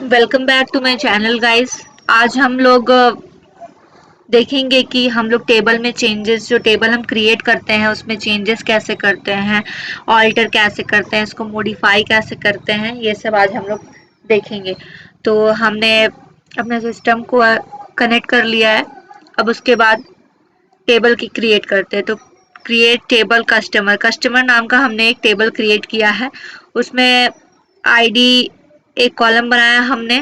Welcome back to my channel guys. आज हम लोग देखेंगे कि हम लोग टेबल में चेंजेस, जो टेबल हम क्रिएट करते हैं उसमें चेंजेस कैसे करते हैं, ऑल्टर कैसे करते हैं, इसको मॉडिफाई कैसे करते हैं, ये सब आज हम लोग देखेंगे। तो हमने अपने सिस्टम को कनेक्ट कर लिया है। अब उसके बाद टेबल की क्रिएट करते हैं। तो क्रिएट टेबल कस्टमर, कस्टमर नाम का हमने एक टेबल क्रिएट किया है। उसमें आईडी एक कॉलम बनाया हमने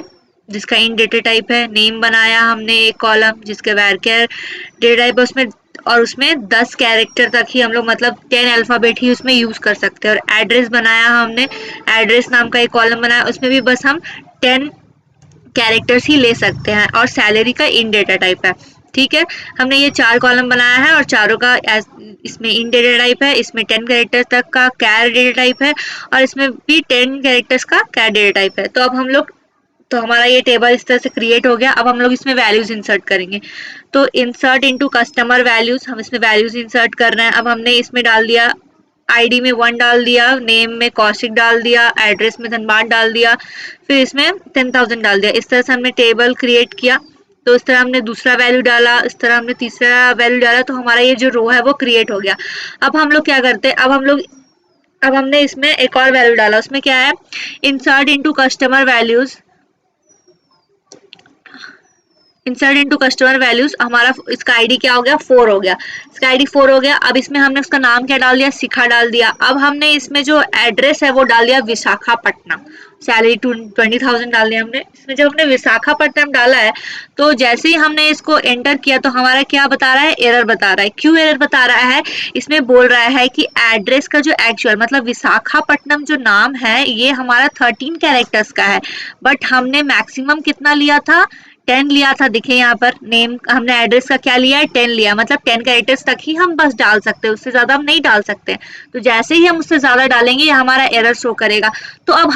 जिसका इन डेटा टाइप है, नेम बनाया हमने एक कॉलम जिसका वैरचर डेटा टाइप है उसमें, और उसमें 10 कैरेक्टर तक ही हम लोग मतलब 10 अल्फाबेट ही उसमें यूज कर सकते हैं। और एड्रेस बनाया हमने, एड्रेस नाम का एक कॉलम बनाया, उसमें भी बस हम 10 कैरेक्टर्स ही ले सकते हैं। और सैलरी का इन डेटा टाइप है। ठीक है, हमने ये 4 कॉलम बनाया है और चारों का इसमें इन डेटा टाइप है, इसमें 10 कैरेक्टर तक का कैर डेटा टाइप है और इसमें भी 10 कैरेक्टर्स का कैर डेटा टाइप है। तो अब हम लोग, तो हमारा ये टेबल इस तरह से क्रिएट हो गया। अब हम लोग इसमें वैल्यूज इंसर्ट करेंगे। तो इंसर्ट इनटू कस्टमर वैल्यूज, हम इसमें वैल्यूज इंसर्ट कर रहे हैं। अब हमने इसमें डाल दिया, आईडी में 1 डाल दिया, नेम में कौशिक डाल दिया, एड्रेस में धनबाद डाल दिया, फिर इसमें 10,000 डाल दिया। इस तरह से हमने टेबल क्रिएट किया। तो इस तरह हमने दूसरा वैल्यू डाला, इस तरह हमने तीसरा वैल्यू डाला, तो हमारा ये जो रो है वो क्रिएट हो गया। अब हम लोग क्या करते हैं, अब हमने इसमें एक और वैल्यू डाला। उसमें क्या है, insert into customer values, insert into customer values. हमारा इसका आईडी क्या हो गया, 4 हो गया। इसका आईडी 4 हो गया। अब इसमें हमने उसका नाम क्या डाल दिया, शिखा डाल दिया। अब हमने इसमें जो एड्रेस है वो डाल दिया विशाखापट्टनम। सैलरी 20,000 डाल दिया हमने। इसमें जब हमने विशाखापट्टनम डाला है तो जैसे ही हमने इसको एंटर किया तो हमारा क्या बता रहा है, एरर बता रहा है। क्यों एरर बता रहा है, इसमें बोल रहा है कि एड्रेस का जो एक्चुअल मतलब विशाखापट्टनम जो नाम है ये हमारा 13 कैरेक्टर्स का है, बट हमने मैक्सिमम कितना लिया था, 10 लिया था। दिखे यहाँ पर नेम, हमने एड्रेस का क्या लिया है, 10 लिया। मतलब 10 कैरेक्टर्स तक ही हम बस डाल सकते हैं, उससे ज्यादा हम नहीं डाल सकते। तो जैसे ही हम उससे ज्यादा डालेंगे ये हमारा एरर शो करेगा। तो अब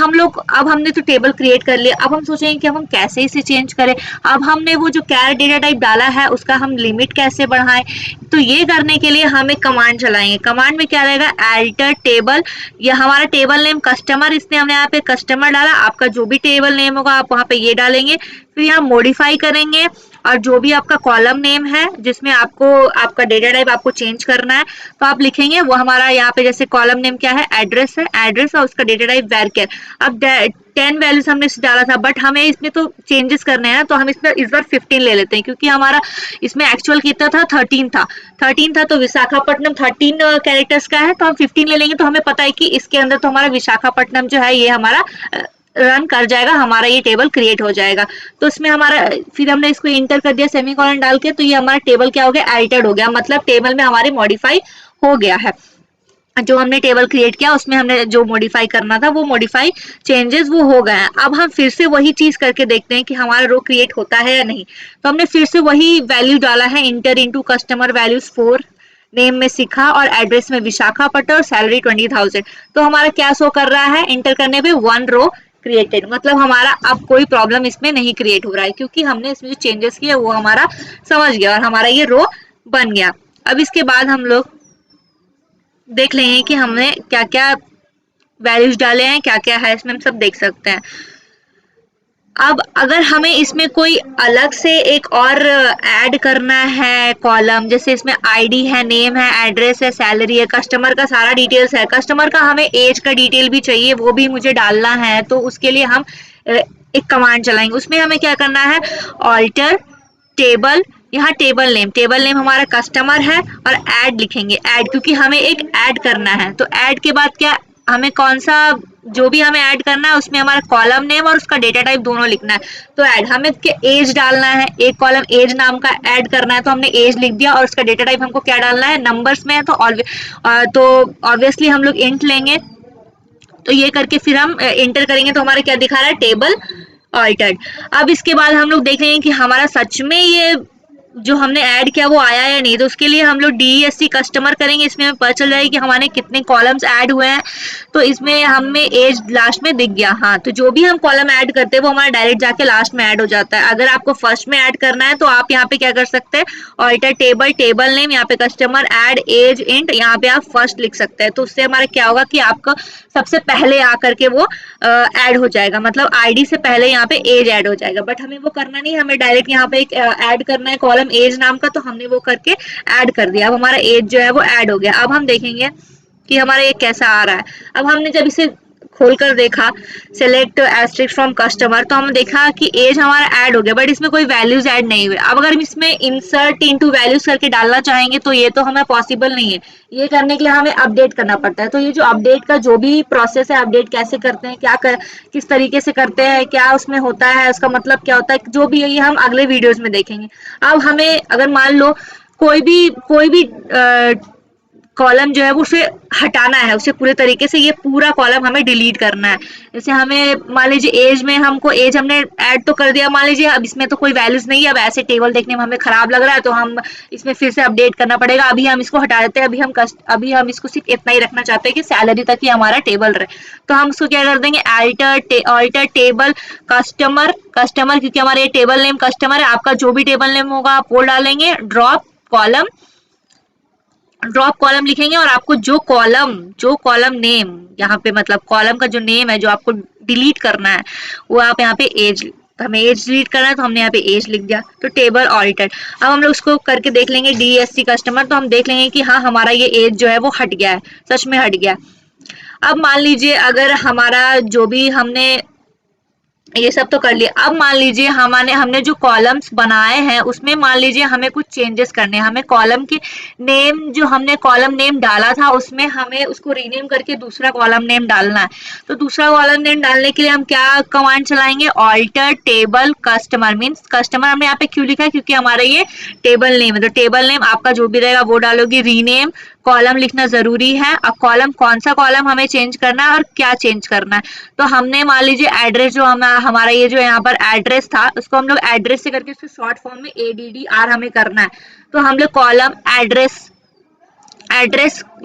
हमने तो टेबल क्रिएट कर लिया। अब हम सोचेंगे कि हम कैसे इसे चेंज करें। अब हमने वो जो कैर डेटा टाइप डाला है उसका हम लिमिट कैसे बढ़ाएं। तो ये करने के लिए हम एक कमांड चलाएंगे। कमांड में क्या रहेगा, अल्टर टेबल, या हमारा टेबल नेम कस्टमर, इसने हमने यहाँ पे कस्टमर डाला। आपका जो भी टेबल नेम होगा आप वहाँ पे ये डालेंगे। फिर यहाँ मॉडिफाई करेंगे और जो भी आपका कॉलम नेम है जिसमें आपको आपका डेटा टाइप आपको चेंज करना है तो आप लिखेंगे वो हमारा यहाँ पे, जैसे कॉलम नेम क्या है, एड्रेस है, एड्रेस और उसका डेटा टाइप वैरचर। अब 10 वैल्यूज हमने डाला था बट हमें इसमें तो चेंजेस करने हैं तो हम इसमें इस बार 15 ले लेते हैं, क्योंकि हमारा इसमें एक्चुअल कितना था, 13 था। 13 था तो विशाखापट्टनम 13 कैरेक्टर्स का है तो हम 15 ले लेंगे। तो हमें पता है कि इसके अंदर तो हमारा विशाखापट्टनम जो है ये हमारा रन कर जाएगा, हमारा ये टेबल क्रिएट हो जाएगा। तो इसमें हमारा, फिर हमने इसको इंटर कर दिया सेमीकोलन डाल के, तो ये हमारा टेबल क्या हो गया, एडिटेड हो गया। मतलब टेबल में हमारे मॉडिफाई हो गया है। जो हमने टेबल क्रिएट किया उसमें हमने जो मॉडिफाई करना था वो मॉडिफाई चेंजेस वो हो गए हैं। अब हम फिर से वही चीज करके देखते हैं कि हमारा रो क्रिएट होता है या नहीं। तो हमने फिर से वही वैल्यू डाला है, inter into customer values 4, name में शिखा और एड्रेस में विशाखापट्टनम और सैलरी 20,000। तो हमारा क्या शो कर रहा है, इंटर करने पे 1 रो क्रिएटेड। मतलब हमारा अब कोई प्रॉब्लम इसमें नहीं क्रिएट हो रहा है, क्योंकि हमने इसमें जो चेंजेस किए वो हमारा समझ गया और हमारा ये रो बन गया। अब इसके बाद हम लोग देख लेंगे कि हमने क्या क्या वैल्यूज डाले हैं, क्या क्या है इसमें, हम सब देख सकते हैं। अब अगर हमें इसमें कोई अलग से एक और ऐड करना है कॉलम, जैसे इसमें आईडी है, नेम है, एड्रेस है, सैलरी है, कस्टमर का सारा डिटेल्स है, कस्टमर का हमें एज का डिटेल भी चाहिए, वो भी मुझे डालना है। तो उसके लिए हम एक कमांड चलाएंगे। उसमें हमें क्या करना है, ऑल्टर टेबल, यहाँ टेबल नेम हमारा कस्टमर है और ऐड लिखेंगे, ऐड, क्योंकि हमें एक ऐड करना है। तो ऐड के बाद क्या, हमें कौन सा, जो भी हमें ऐड करना है उसमें हमारा कॉलम नेम और उसका डेटा टाइप दोनों लिखना है। तो ऐड हमें एज डालना है, एक कॉलम एज नाम का ऐड करना है तो हमने एज लिख दिया। और उसका डेटा टाइप हमको क्या डालना है, नंबर्स में है तो ऑब्वियसली हम लोग इंट लेंगे। तो ये करके फिर हम इंटर करेंगे तो हमारा क्या दिखा रहा है, टेबल ऑल्टर्ड। अब इसके बाद हम लोग देख रहे हैं कि हमारा सच में ये जो हमने ऐड किया वो आया या नहीं। तो उसके लिए हम लोग DESC कस्टमर करेंगे, इसमें हमें पता चल जाएगी कि हमारे कितने कॉलम्स ऐड हुए हैं। तो इसमें हमें एज लास्ट में दिख गया। हाँ, तो जो भी हम कॉलम ऐड करते हैं वो हमारा डायरेक्ट जाके लास्ट में ऐड हो जाता है। अगर आपको फर्स्ट में ऐड करना है तो आप यहाँ पे क्या कर सकते हैं, ऑल्टर टेबल, टेबल नेम, यहाँ पे कस्टमर, ऐड एज इंट, यहाँ पे आप फर्स्ट लिख सकते हैं। तो उससे हमारा क्या होगा कि आपका सबसे पहले आकर के वो ऐड हो जाएगा, मतलब आईडी से पहले यहाँ पे एज ऐड हो जाएगा। बट हमें वो करना नहीं, हमें डायरेक्ट यहाँ पे एक ऐड करना है कॉलम एज नाम का, तो हमने वो करके ऐड कर दिया। अब हमारा एज जो है वो ऐड हो गया। अब हम देखेंगे कि हमारा ये कैसा आ रहा है। अब हमने जब इसे खोलकर देखा, सेलेक्ट एस्ट्रिक्स फ्रॉम कस्टमर, तो हमने देखा कि एज हमारा ऐड हो गया, बट इसमें कोई वैल्यूज ऐड नहीं हुए। अब अगर हम इसमें इंसर्ट इनटू वैल्यूज करके डालना चाहेंगे तो ये तो हमें पॉसिबल नहीं है। ये करने के लिए हमें अपडेट करना पड़ता है। तो ये जो अपडेट का जो भी प्रोसेस है, अपडेट कैसे करते हैं, किस तरीके से करते हैं, क्या उसमें होता है, उसका मतलब क्या होता है, जो भी है ये हम अगले वीडियोज में देखेंगे। अब हमें अगर मान लो कोई भी कॉलम जो है वो उसे हटाना है, उसे पूरे तरीके से ये पूरा कॉलम हमें डिलीट करना है। जैसे हमें मान लीजिए एज में हमको एज हमने ऐड तो कर दिया मान लीजिए, अब इसमें तो कोई वैल्यूज नहीं है, अब ऐसे टेबल देखने में हमें खराब लग रहा है, तो हम इसमें फिर से अपडेट करना पड़ेगा। अभी हम इसको हटा देते हैं, अभी हम इसको सिर्फ इतना ही रखना चाहते हैं कि सैलरी तक ही हमारा टेबल रहे। तो हम उसको क्या कर देंगे, अल्टर टेबल कस्टमर, कस्टमर क्योंकि हमारा ये टेबल नेम कस्टमर है, आपका जो भी टेबल नेम होगा आप वो डालेंगे, ड्रॉप कॉलम लिखेंगे, और आपको जो कॉलम नेम यहाँ पे, मतलब कॉलम का जो नेम है जो आपको डिलीट करना है, वो आप यहाँ पे एज, हमें एज डिलीट करना है तो हमने यहाँ पे एज लिख दिया। तो टेबल ऑल्टर्ड। अब हम लोग उसको करके देख लेंगे DESC कस्टमर, तो हम देख लेंगे कि हाँ हमारा ये एज जो है वो हट गया है, सच में हट गया। अब मान लीजिए अगर हमारा जो भी हमने ये सब तो कर लिया, अब मान लीजिए हमने जो कॉलम्स बनाए हैं उसमें मान लीजिए हमें कुछ चेंजेस करने हैं। हमें कॉलम के नेम, जो हमने कॉलम नेम डाला था उसमें हमें उसको रीनेम करके दूसरा कॉलम नेम डालना है। तो दूसरा कॉलम नेम डालने के लिए हम क्या कमांड चलाएंगे, alter table customer, means customer हमने यहाँ पे क्यों लिखा है, क्योंकि हमारा ये टेबल नेम है। तो टेबल नेम आपका जो भी रहेगा वो डालोगी, रीनेम, कॉलम लिखना जरूरी है। अब कॉलम, कौन सा कॉलम हमें चेंज करना है और क्या चेंज करना है। तो हमने मान लीजिए एड्रेस, जो हमारा ये जो यहाँ पर एड्रेस था उसको हम लोग एड्रेस से करके उसको शॉर्ट फॉर्म में ADDR हमें करना है। तो हम लोग कॉलम एड्रेस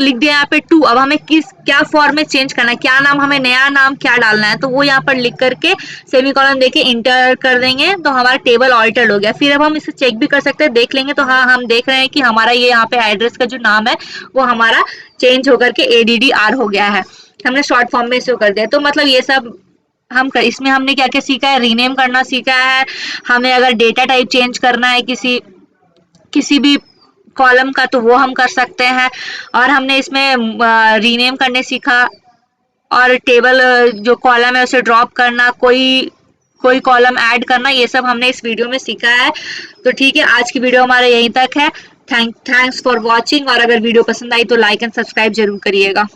लिख दिया यहाँ पे 2। अब हमें क्या फॉर्म में चेंज करना है, क्या नाम, हमें नया नाम क्या डालना है, तो वो यहाँ पर लिख करके सेमीकोलन देके इंटर कर देंगे, तो हमारा टेबल ऑल्टर्ड हो गया। फिर अब हम इसे चेक भी कर सकते हैं, देख लेंगे तो हाँ हम देख रहे हैं कि हमारा ये यहाँ पे एड्रेस का जो नाम है वो हमारा चेंज होकर के ADDR हो गया है, हमने शॉर्ट फॉर्म में इसको कर दिया। तो मतलब ये सब इसमें हमने क्या क्या सीखा है, रीनेम करना सीखा है, हमें अगर डेटा टाइप चेंज करना है किसी भी कॉलम का तो वो हम कर सकते हैं, और हमने इसमें रीनेम करने सीखा, और टेबल जो कॉलम है उसे ड्रॉप करना, कोई कॉलम ऐड करना, ये सब हमने इस वीडियो में सीखा है। तो ठीक है, आज की वीडियो हमारा यहीं तक है। थैंक्स फॉर वॉचिंग, और अगर वीडियो पसंद आई तो लाइक एंड सब्सक्राइब जरूर करिएगा।